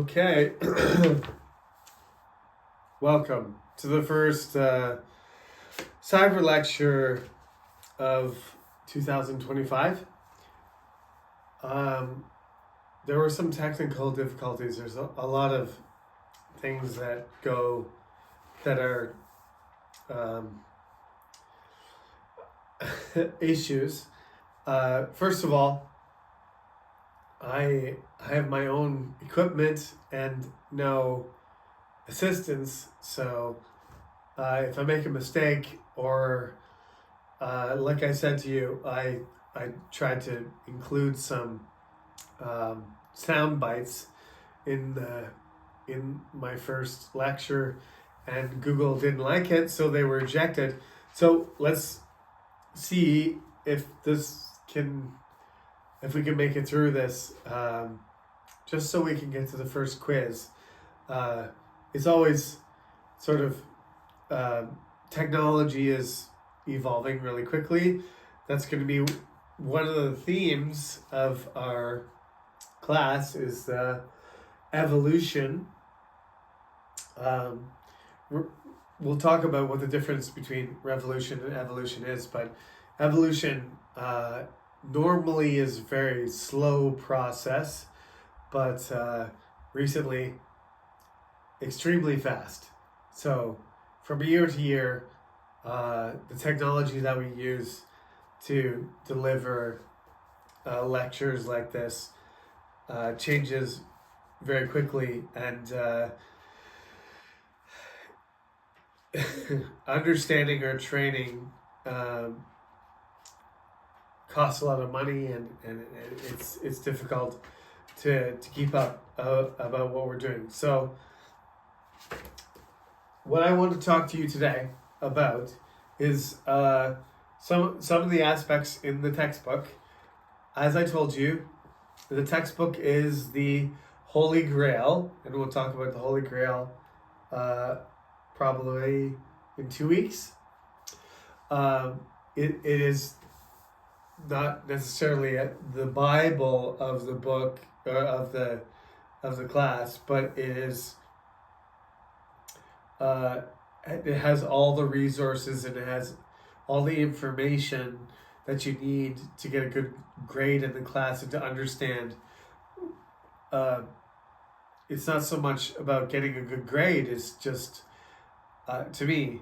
Okay, welcome to the first cyber lecture of 2025. There were some technical difficulties. There's a lot of things that are issues. First of all, I have my own equipment and no assistance, so if I make a mistake or like I said to you, I tried to include some sound bites in my first lecture, and Google didn't like it, so they were ejected. So let's see if we can make it through this, just so we can get to the first quiz. It's always sort of technology is evolving really quickly. That's going to be one of the themes of our class is evolution. We'll talk about what the difference between revolution and evolution is, but evolution normally is a very slow process, but recently extremely fast. So from year to year, the technology that we use to deliver lectures like this changes very quickly, and understanding or training costs a lot of money, and it's difficult to keep up about what we're doing. So what I want to talk to you today about is some of the aspects in the textbook. As I told you, the textbook is the Holy Grail, and we'll talk about the Holy Grail probably in 2 weeks. It is not necessarily the Bible of the book of the class, but it is. It has all the resources, and it has all the information that you need to get a good grade in the class and to understand. It's not so much about getting a good grade. It's just, to me,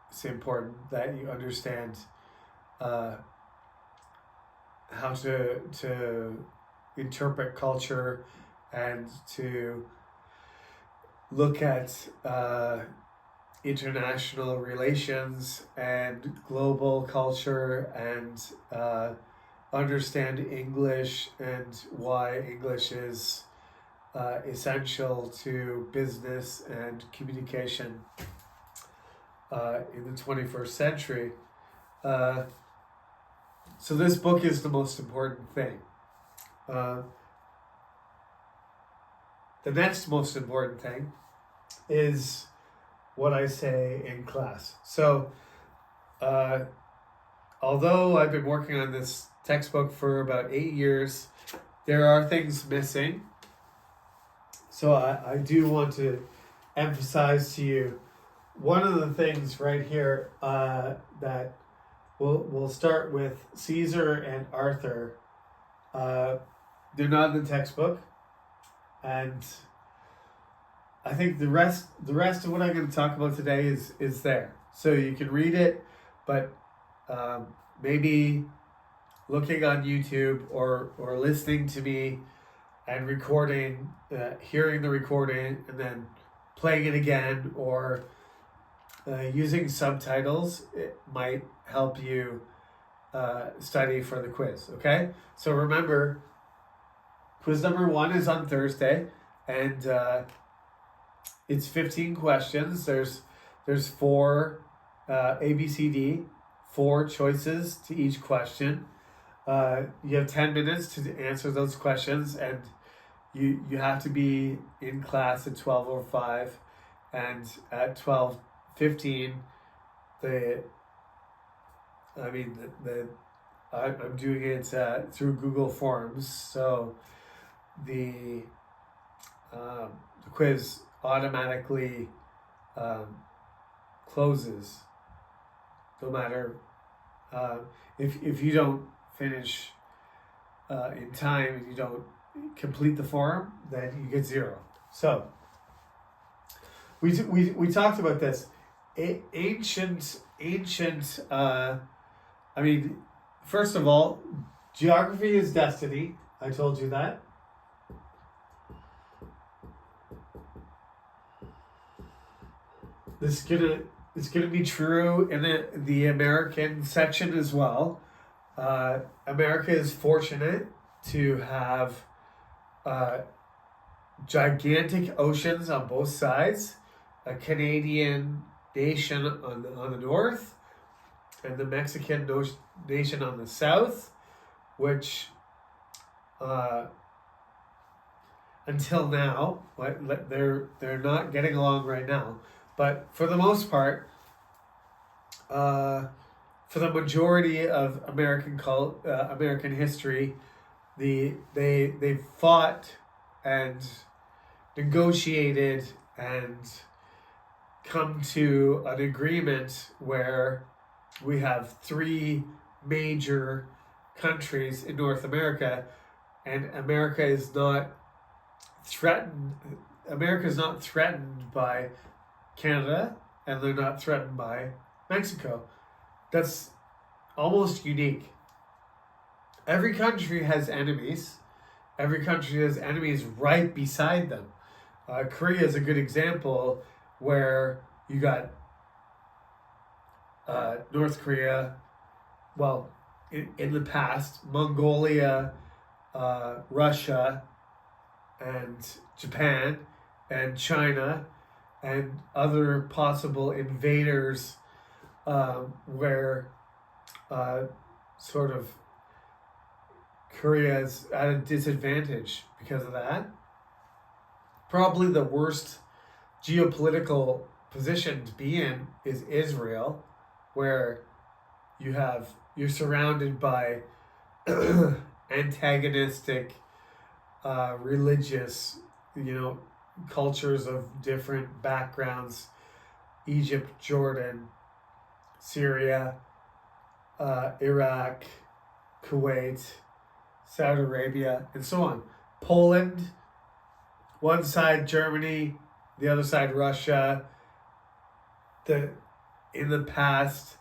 it's important that you understand how to interpret culture and to look at international relations and global culture, and understand English and why English is essential to business and communication in the 21st century. So this book is the most important thing. The next most important thing is what I say in class. So, although I've been working on this textbook for about 8 years, there are things missing. So I do want to emphasize to you one of the things right here that we'll start with. Caesar and Arthur. They're not in the textbook, and I think the rest of what I'm going to talk about today is there, so you can read it, but maybe looking on YouTube or listening to me and recording, hearing the recording and then playing it again, or using subtitles, it might help you study for the quiz. Okay, so remember, quiz number 1 is on Thursday, and it's 15 questions. There's 4 ABCD, 4 choices to each question. You have 10 minutes to answer those questions, and you have to be in class at 12:05, and at 12:15 I'm doing it through Google Forms, so the the quiz automatically closes, no matter if you don't finish in time and you don't complete the form, then you get 0. So we talked about this. Ancient. I mean, first of all, geography is destiny. I told you that. It's gonna be true in the American section as well. America is fortunate to have gigantic oceans on both sides, a Canadian nation on the north, and the Mexican nation on the south, which until now, they're not getting along right now. But for the most part, for the majority of American history, they fought and negotiated and come to an agreement where we have 3 major countries in North America, and America is not threatened. America is not threatened by Canada, and they're not threatened by Mexico. That's almost unique. Every country has enemies. Every country has enemies right beside them. Korea is a good example where you got North Korea, well, in the past, Mongolia, Russia, and Japan, and China, and other possible invaders where sort of Korea is at a disadvantage because of that. Probably the worst geopolitical position to be in is Israel, where you're surrounded by antagonistic religious, cultures of different backgrounds: Egypt, Jordan, Syria, Iraq, Kuwait, Saudi Arabia, and so on. Poland, one side Germany, the other side Russia. In the past,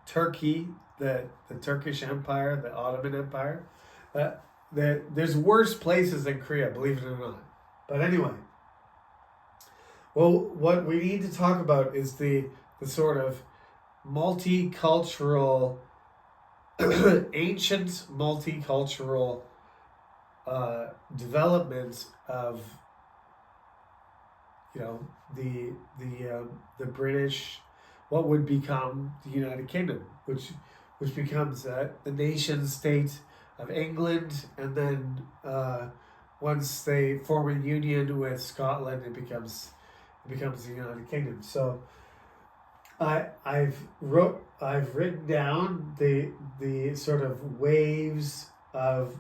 Turkey, the Turkish Empire, the Ottoman Empire. There's worse places than Korea, believe it or not. But anyway, well, what we need to talk about is the sort of multicultural, ancient multicultural development of the British, what would become the United Kingdom, which becomes the nation state of England, and then once they form a union with Scotland, it becomes the United Kingdom. So I've written down the sort of waves of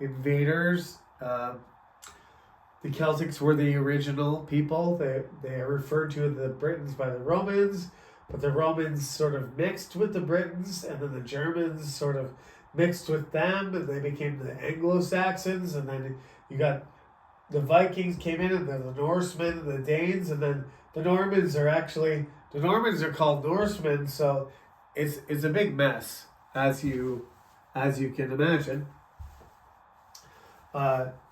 invaders. The Celtics were the original people. They are referred to the Britons by the Romans, but the Romans sort of mixed with the Britons, and then the Germans sort of mixed with them, and they became the Anglo-Saxons, and then you got the Vikings came in, and then the Norsemen, and the Danes, and then the Normans are called Norsemen, so it's a big mess, as you can imagine.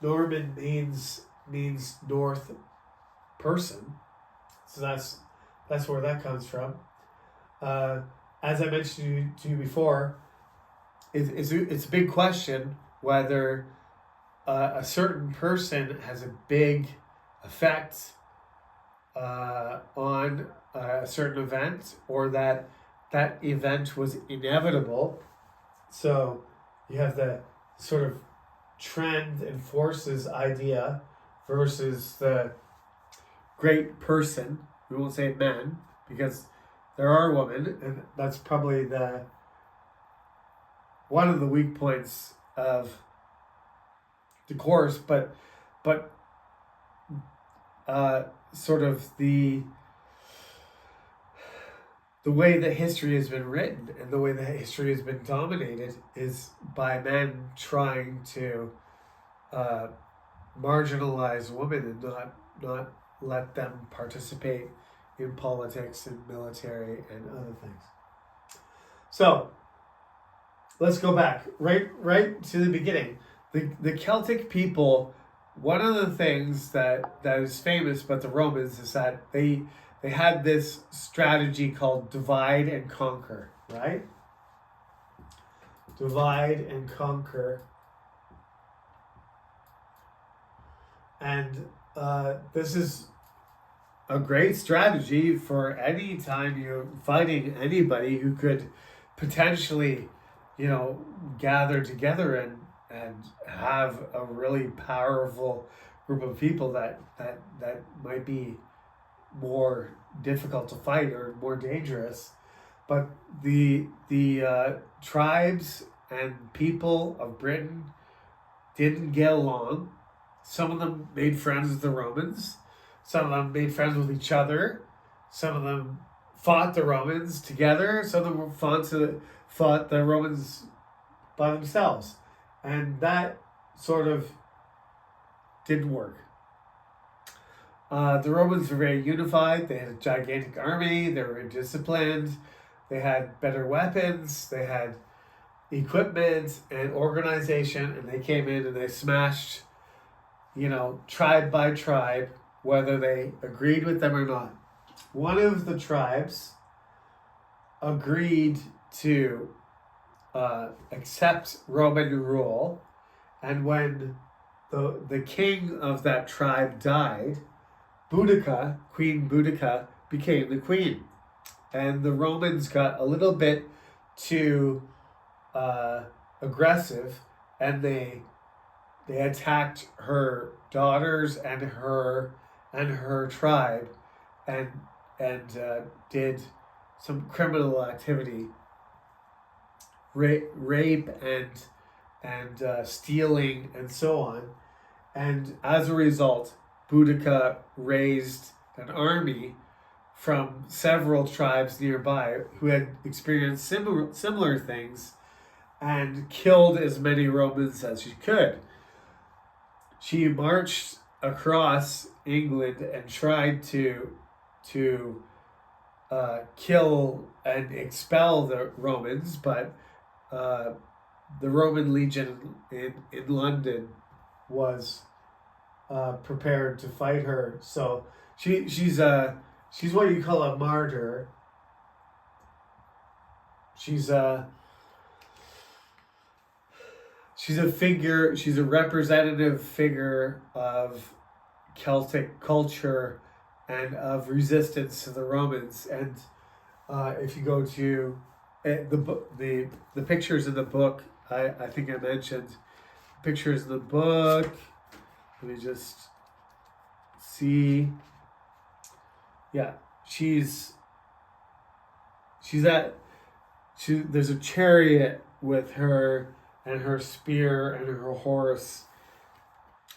Norman means north person, so that's where that comes from. As I mentioned to you before, it's a big question whether a certain person has a big effect on a certain event, or that event was inevitable. So you have the sort of trend and forces idea versus the great person. We won't say man, because there are women, and that's probably one of the weak points of the course, but sort of the way that history has been written and the way that history has been dominated is by men trying to marginalize women and not let them participate in politics and military and other things. So let's go back right to the beginning. The Celtic people, one of the things that is famous about the Romans is that they had this strategy called divide and conquer, right? Divide and conquer. And this is a great strategy for any time you're fighting anybody who could potentially, gather together and have a really powerful group of people that might be more difficult to fight or more dangerous. But the tribes and people of Britain didn't get along. Some of them made friends with the Romans. Some of them made friends with each other. Some of them fought the Romans together. Some of them fought the Romans by themselves. And that sort of didn't work. The Romans were very unified. They had a gigantic army. They were disciplined. They had better weapons. They had equipment and organization. And they came in and they smashed, tribe by tribe, whether they agreed with them or not. One of the tribes agreed to accept Roman rule. And when the king of that tribe died, Boudica, Queen Boudica, became the queen. And the Romans got a little bit too aggressive, and they attacked her daughters and her tribe, and did some criminal activity, rape and stealing and so on. And as a result, Boudica raised an army from several tribes nearby who had experienced similar things and killed as many Romans as she could. She marched across England and tried to kill and expel the Romans, but the Roman legion in London was prepared to fight her. So she's what you call a martyr. She's a figure. She's a representative figure of Celtic culture and of resistance to the Romans. And if you go to the pictures in the book, I think I mentioned pictures in the book. Let me just see. Yeah, there's a chariot with her and her spear and her horse.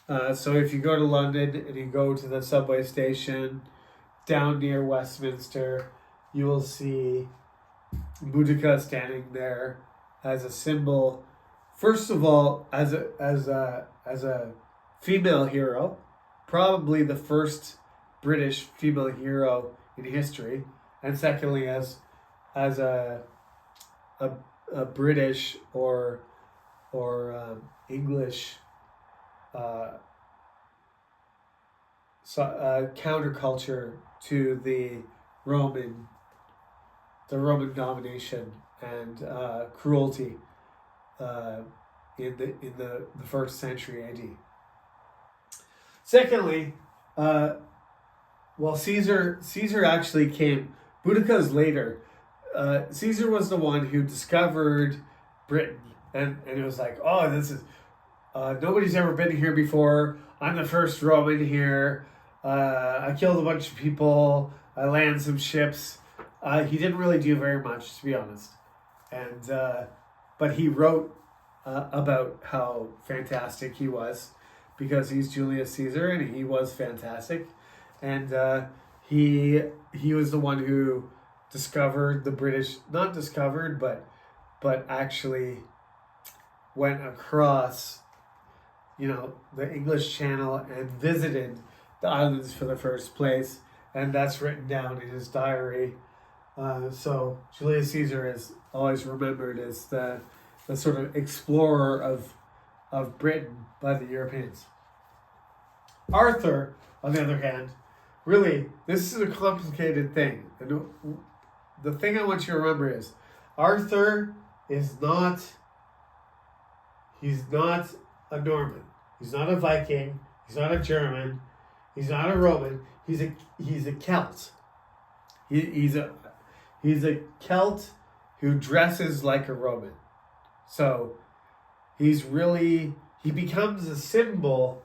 So if you go to London and you go to the subway station down near Westminster, you will see Boudica standing there as a symbol. First of all, as a female hero, probably the first British female hero in history, and secondly, as a British or English counterculture to the Roman domination and cruelty in the first century AD. Secondly, Caesar actually came. Boudica's later. Caesar was the one who discovered Britain, and it was like, oh, this is nobody's ever been here before. I'm the first Roman here. I killed a bunch of people. I landed some ships. He didn't really do very much, to be honest, and but he wrote about how fantastic he was. because he's Julius Caesar and he was fantastic, and he was the one who discovered the British, not discovered, but actually went across, the English Channel and visited the islands for the first place, and that's written down in his diary. So Julius Caesar is always remembered as the sort of explorer of Britain by the Europeans. Arthur, on the other hand, really, this is a complicated thing. And the thing I want you to remember is Arthur is not, he's not a Norman. He's not a Viking. He's not a German. He's not a Roman. He's a Celt. He's a Celt who dresses like a Roman. So he becomes a symbol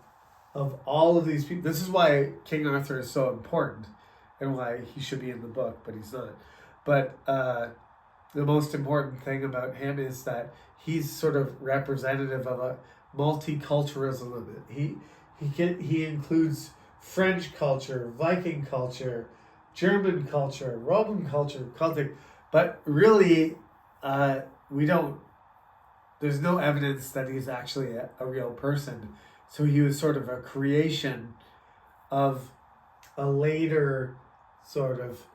of all of these people. This is why King Arthur is so important and why he should be in the book, but he's not. But the most important thing about him is that he's sort of representative of a multiculturalism. He includes French culture, Viking culture, German culture, Roman culture, Celtic, but really there's no evidence that he's actually a real person. So he was sort of a creation of a later sort of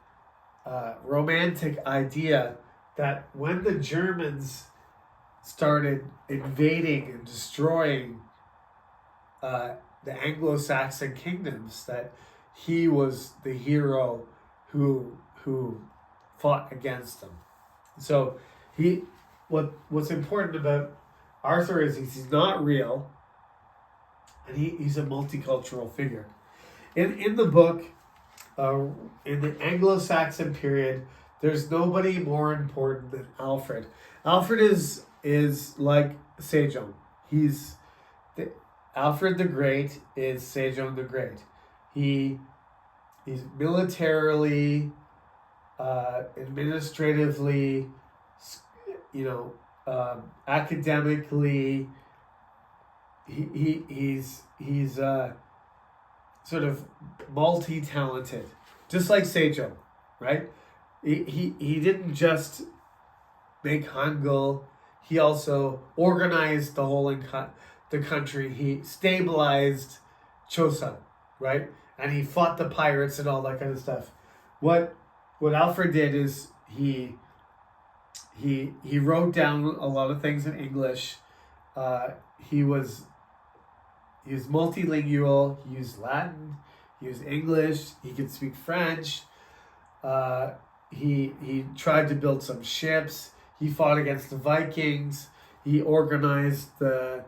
romantic idea that when the Germans started invading and destroying the Anglo-Saxon kingdoms, that he was the hero who fought against them. So what's important about Arthur is he's not real, and he's a multicultural figure. In the book, in the Anglo-Saxon period, there's nobody more important than Alfred. Alfred is like Sejong. Alfred the Great is Sejong the Great. He's militarily, administratively, academically, he's sort of multi-talented, just like Sejong, right? He didn't just make Hangul. He also organized the whole the country. He stabilized Chosun, right? And he fought the pirates and all that kind of stuff. What Alfred did is he wrote down a lot of things in English. He was multilingual. He used Latin. He used English. He could speak French. He tried to build some ships. He fought against the Vikings. He organized the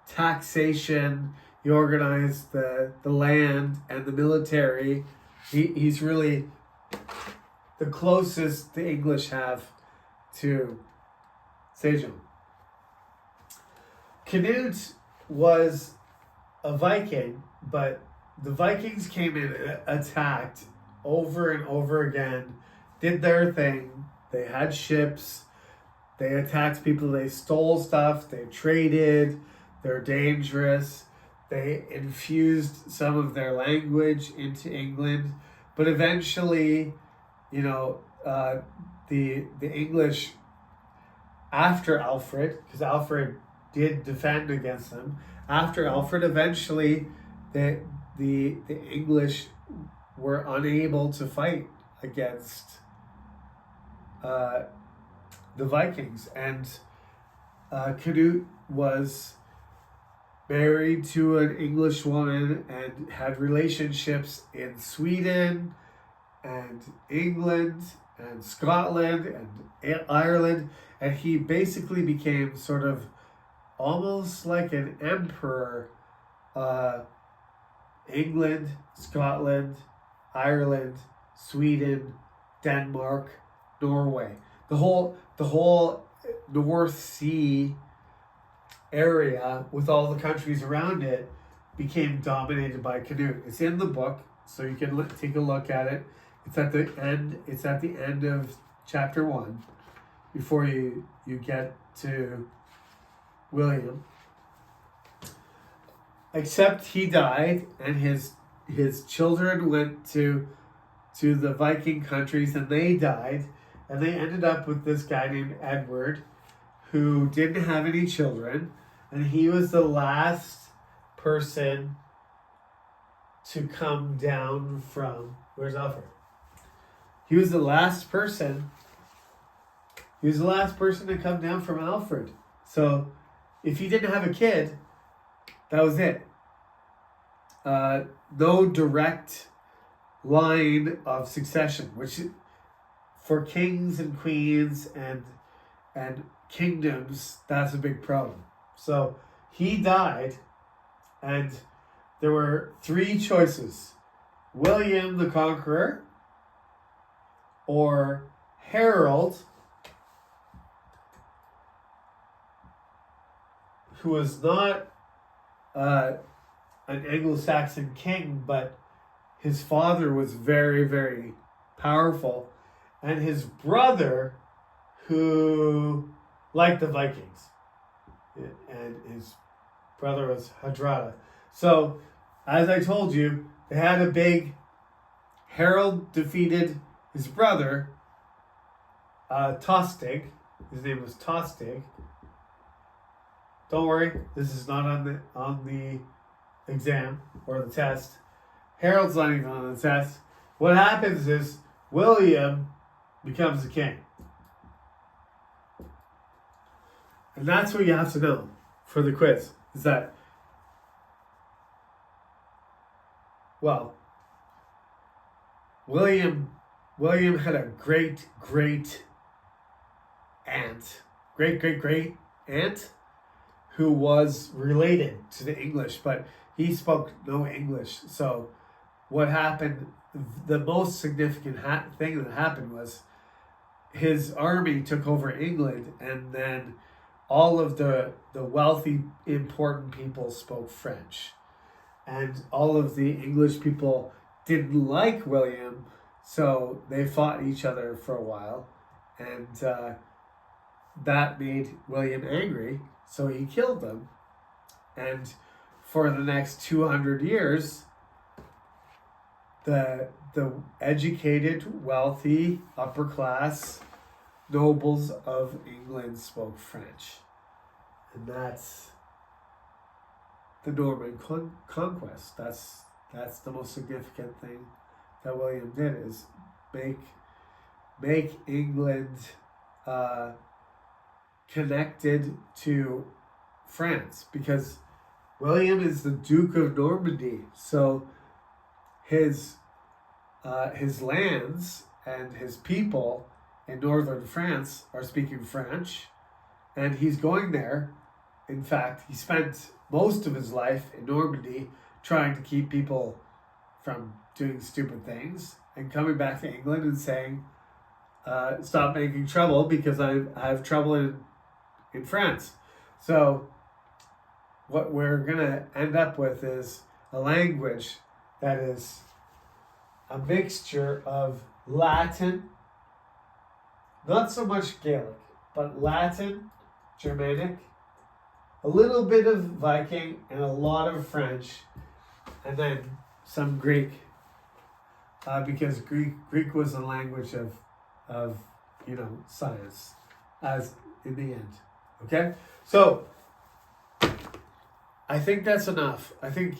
taxation. He organized the land and the military. He's really the closest the English have to Sejong. Canute was a Viking, but the Vikings came in, attacked over and over again, did their thing. They had ships, they attacked people, they stole stuff, they traded, they're dangerous. They infused some of their language into England, but eventually, the English, after Alfred, because Alfred did defend against them, after Alfred, eventually the English were unable to fight against the Vikings, and Canute was married to an English woman and had relationships in Sweden and England and Scotland and Ireland, and he basically became sort of almost like an emperor. England, Scotland, Ireland, Sweden, Denmark, Norway, the whole North Sea area with all the countries around it became dominated by Canute. It's in the book, so you can take a look at it. It's at the end. It's at the end of chapter 1, before you get to William. except he died, and his children went to the Viking countries, and they died, and they ended up with this guy named Edward, who didn't have any children, and he was the last person to come down from, where's Alfred? He was the last person. He was the last person to come down from Alfred. So, if he didn't have a kid, that was it. No direct line of succession, which for kings and queens and kingdoms, that's a big problem. So he died, and there were 3 choices: William the Conqueror, or Harold, who was not an Anglo-Saxon king, but his father was very, very powerful, and his brother, who liked the Vikings, and his brother was Hardrada. So, as I told you, they had a big. Harold defeated his brother, Tostig. His name was Tostig. Don't worry, this is not on the exam or the test. Harold's not even on the test. What happens is William becomes the king. And that's what you have to know for the quiz. Is that, well, William had a great aunt who was related to the English, but he spoke no English. So what happened, the most significant thing that happened was his army took over England, and then all of the wealthy, important people spoke French. And all of the English people didn't like William, so they fought each other for a while. And that made William angry, so he killed them. And for the next 200 years, the educated, wealthy, upper class nobles of England spoke French. And that's the Norman conquest. That's the most significant thing that William did, is make England connected to France, because William is the Duke of Normandy. So his lands and his people in northern France are speaking French, and he's going there. In fact, he spent most of his life in Normandy trying to keep people from doing stupid things, and coming back to England and saying, stop making trouble because I have trouble in France. So what we're going to end up with is a language that is a mixture of Latin, not so much Gaelic, but Latin, Germanic, a little bit of Viking, and a lot of French, and then some Greek, because Greek was a language of science, as in the end. Okay, so I think that's enough. I think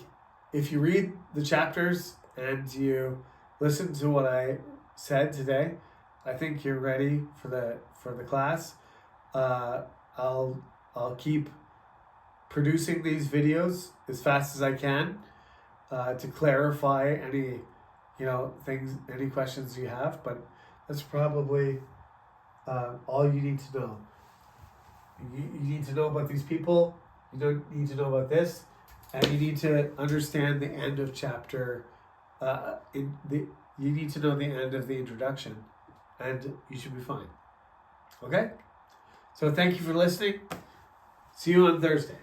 if you read the chapters and you listen to what I said today, I think you're ready for the class. I'll keep producing these videos as fast as I can to clarify any things, any questions you have. But that's probably all you need to know. You need to know about these people. You don't need to know about this, and you need to understand the end of chapter. You need to know the end of the introduction, and you should be fine. Okay? So thank you for listening. See you on Thursday.